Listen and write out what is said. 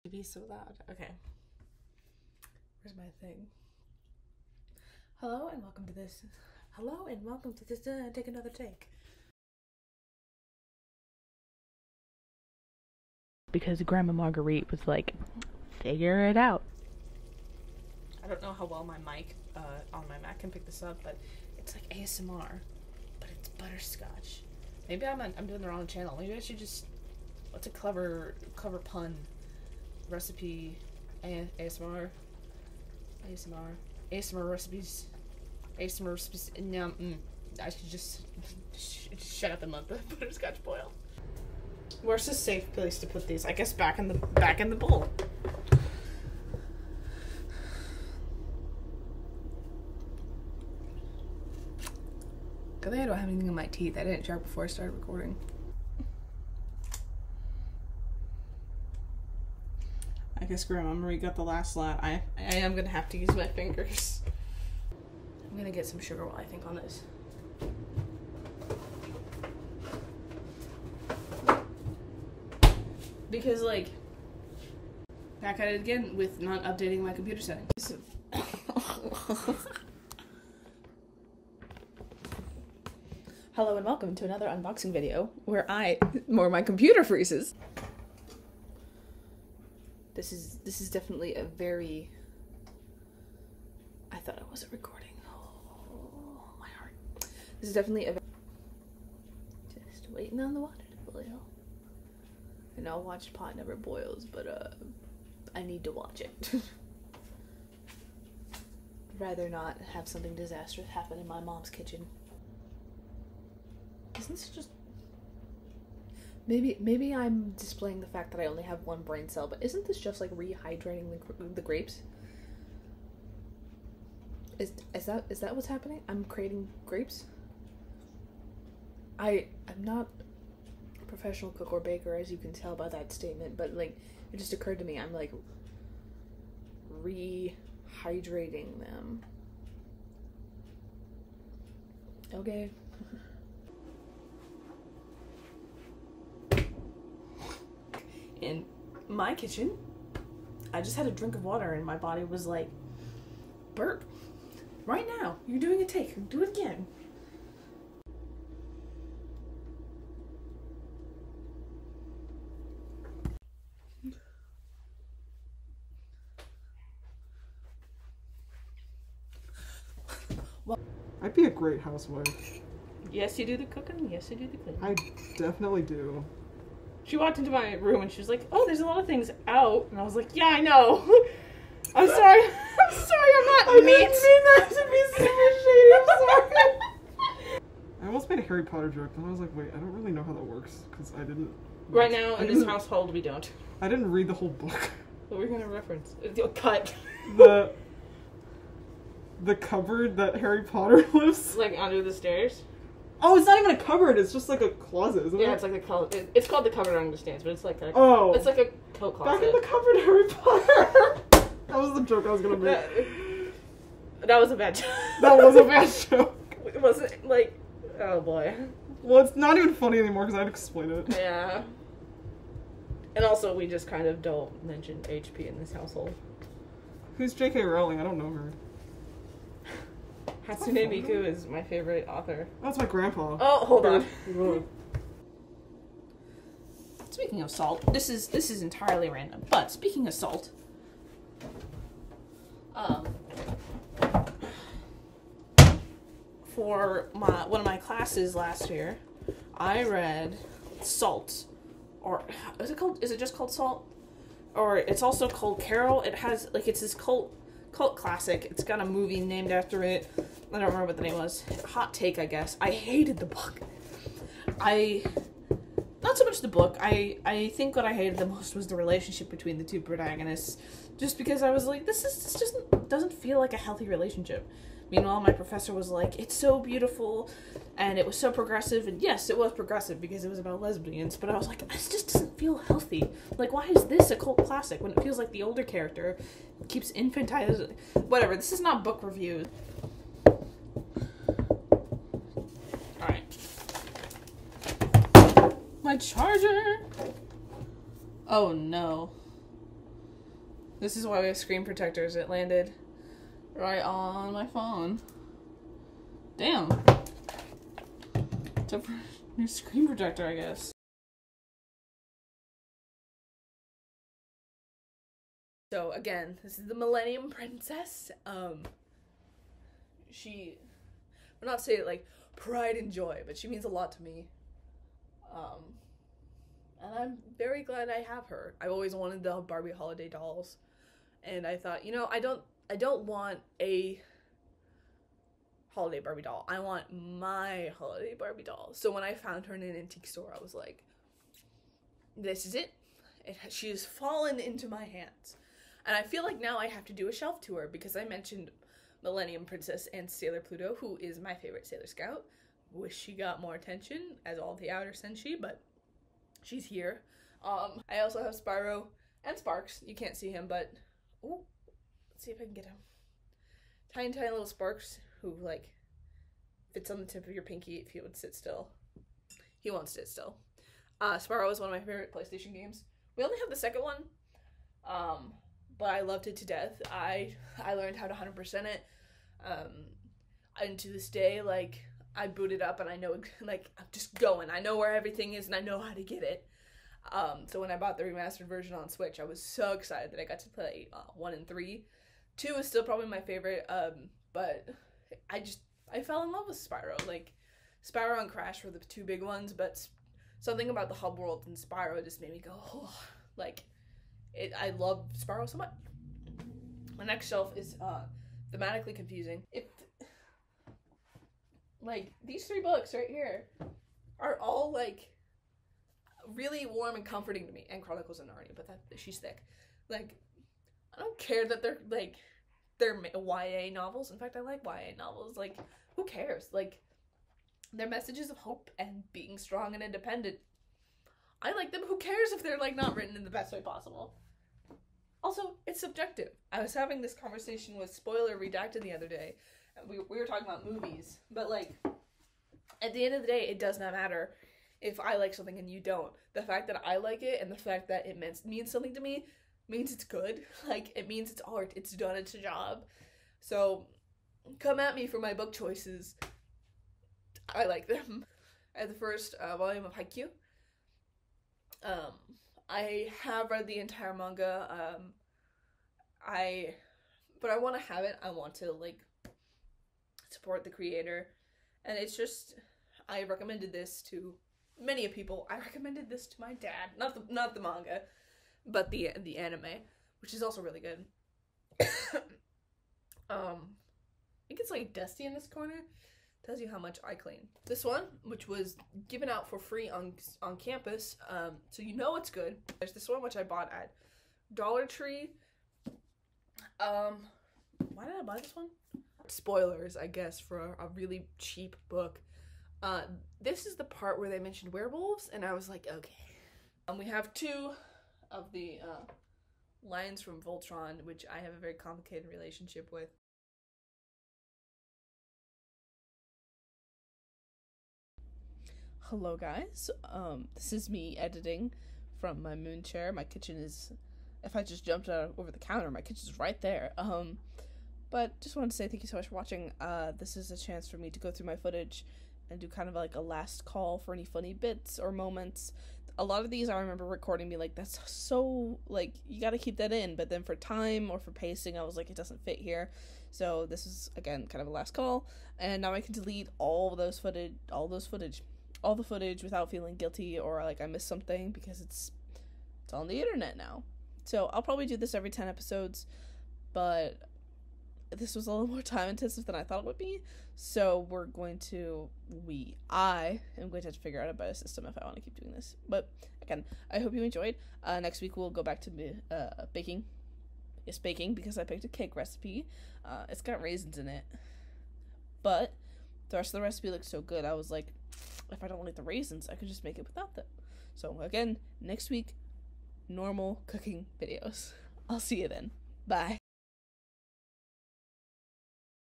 To be so loud. Okay. Where's my thing? Hello and welcome to this. Hello and welcome to this. Take another take. Because Grandma Marguerite was like, figure it out. I don't know how well my mic on my Mac can pick this up, but it's like ASMR, but it's butterscotch. Maybe I'm doing the wrong channel. Maybe I should just. What's a clever pun? Recipe, ASMR recipes, no, I should just shut up and let the butterscotch boil. Where's a safe place to put these? I guess back in the bowl. Good thing I don't have anything in my teeth. I didn't check before I started recording. I guess Grandma Marie got the last laugh. I am gonna have to use my fingers. I'm gonna get some sugar while I think on this. Because, like, back at it again with not updating my computer settings. Hello and welcome to another unboxing video where my computer freezes. This is definitely a very. I thought I wasn't recording. Oh, my heart. This is definitely a. Just waiting on the water to boil. I know watched pot never boils, but I need to watch it. I'd rather not have something disastrous happen in my mom's kitchen. Isn't this just? Maybe I'm displaying the fact that I only have one brain cell, but isn't this just like rehydrating the grapes? Is that what's happening? I'm creating grapes? I'm not a professional cook or baker, as you can tell by that statement, but like it just occurred to me, I'm like rehydrating them. Okay. In my kitchen, I just had a drink of water and my body was like, burp. Right now, you're doing a take. Do it again. Well, I'd be a great housewife. Yes, you do the cooking. Yes, you do the cleaning. I definitely do. She walked into my room and she was like, oh, there's a lot of things out. And I was like, yeah, I know. I'm sorry. I'm sorry, I'm not I meat. didn't mean that to be super shady. I'm sorry. I almost made a Harry Potter joke, and I was like, wait, I don't really know how that works, because I didn't... Right now, in this household, we don't. I didn't read the whole book. What were we going to reference? Cut. The cupboard that Harry Potter lives. Like under the stairs? Oh, it's not even a cupboard. It's just like a closet, isn't it? Yeah, it's like it's called the cupboard under the stairs, but it's like a it's like a coat closet. Back in the cupboard, Harry Potter. That was the joke I was gonna make. That was a bad joke. That was a bad joke. It wasn't like, oh boy. Well, it's not even funny anymore because I'd explain it. Yeah. And also, we just kind of don't mention HP in this household. Who's J.K. Rowling? I don't know her. Hatsune Miku is my favorite author. Oh, that's my grandpa. Oh, hold on. Speaking of salt, this is entirely random. But speaking of salt, for one of my classes last year, I read Salt, or is it just called Salt, or it's also called Carol. It has like it's this cult classic. It's got a movie named after it. I don't remember what the name was. Hot take, I guess. I hated the book. Not so much the book. I think what I hated the most was the relationship between the two protagonists. Just because I was like, this just doesn't feel like a healthy relationship. Meanwhile, my professor was like, it's so beautiful, and it was so progressive, and yes, it was progressive because it was about lesbians, but I was like, this just doesn't feel healthy. Like, why is this a cult classic when it feels like the older character keeps infantilizing? Whatever, this is not book review. Alright. My charger! Oh no. This is why we have screen protectors. It landed right on my phone. Damn. It's a new screen protector, I guess. So again, this is the Millennium Princess. She, I'm not saying like pride and joy, but she means a lot to me. And I'm very glad I have her. I've always wanted the Barbie holiday dolls, and I thought, you know, I don't want a holiday Barbie doll. I want my holiday Barbie doll. So when I found her in an antique store, I was like, this is it. She has fallen into my hands. And I feel like now I have to do a shelf tour because I mentioned Millennium Princess and Sailor Pluto, who is my favorite Sailor Scout. Wish she got more attention, as all the outer senshi, but she's here. I also have Spyro and Sparks. You can't see him, but ooh, let's see if I can get him. Tiny, tiny little Sparks who, like, fits on the tip of your pinky if he would sit still. He won't sit still. Spyro is one of my favorite PlayStation games. We only have the second one, but I loved it to death. I learned how to 100% it, and to this day, like, I boot it up and I know, like, I'm just going. I know where everything is and I know how to get it. So when I bought the remastered version on Switch, I was so excited that I got to play 1 and 3. 2 is still probably my favorite, but I fell in love with Spyro. Like, Spyro and Crash were the two big ones, but something about the hub world and Spyro just made me go, oh, like, I love Spyro so much. My next shelf is thematically confusing. Like, these 3 books right here are all, like, really warm and comforting to me. And Chronicles of Narnia, but she's thick. Like, I don't care that they're YA novels. In fact, I like YA novels. Like, who cares? Like, they're messages of hope and being strong and independent. I like them. Who cares if they're, like, not written in the best way possible? Also, it's subjective. I was having this conversation with Spoiler Redacted the other day. We were talking about movies, but, like, at the end of the day, it does not matter if I like something and you don't. The fact that I like it and the fact that it means something to me means it's good. Like, it means it's art. It's done its job. So, come at me for my book choices. I like them. I had the first volume of Haikyuu. I have read the entire manga. But I want to have it. I want to, like, support the creator, and it's just, I recommended this to many people. I recommended this to my dad, not the manga, but the anime, which is also really good. I think it's like dusty in this corner. Tells you how much I clean. This one, which was given out for free on campus, so you know it's good. There's this one which I bought at Dollar Tree. Why did I buy this one? Spoilers, I guess, for a really cheap book. This is the part where they mentioned werewolves, and I was like, okay. We have 2 of the lines from Voltron, which I have a very complicated relationship with. Hello guys, this is me editing from my moon chair. My kitchen is, if I just jumped over the counter, my kitchen's right there. But just wanted to say thank you so much for watching. This is a chance for me to go through my footage and do kind of like a last call for any funny bits or moments. A lot of these I remember recording me like, that's so, like, you gotta keep that in, but then for time or for pacing I was like, it doesn't fit here. So this is, again, kind of a last call, and now I can delete all the footage without feeling guilty or like I missed something, because it's on the internet now. So I'll probably do this every 10 episodes, but this was a little more time intensive than I thought it would be, so I am going to have to figure out a better system if I want to keep doing this. But again, I hope you enjoyed. Next week we'll go back to baking. It's baking because I picked a cake recipe. It's got raisins in it, but the rest of the recipe looks so good, I was like, if I don't like the raisins, I could just make it without them. So again, next week, normal cooking videos. I'll see you then. Bye.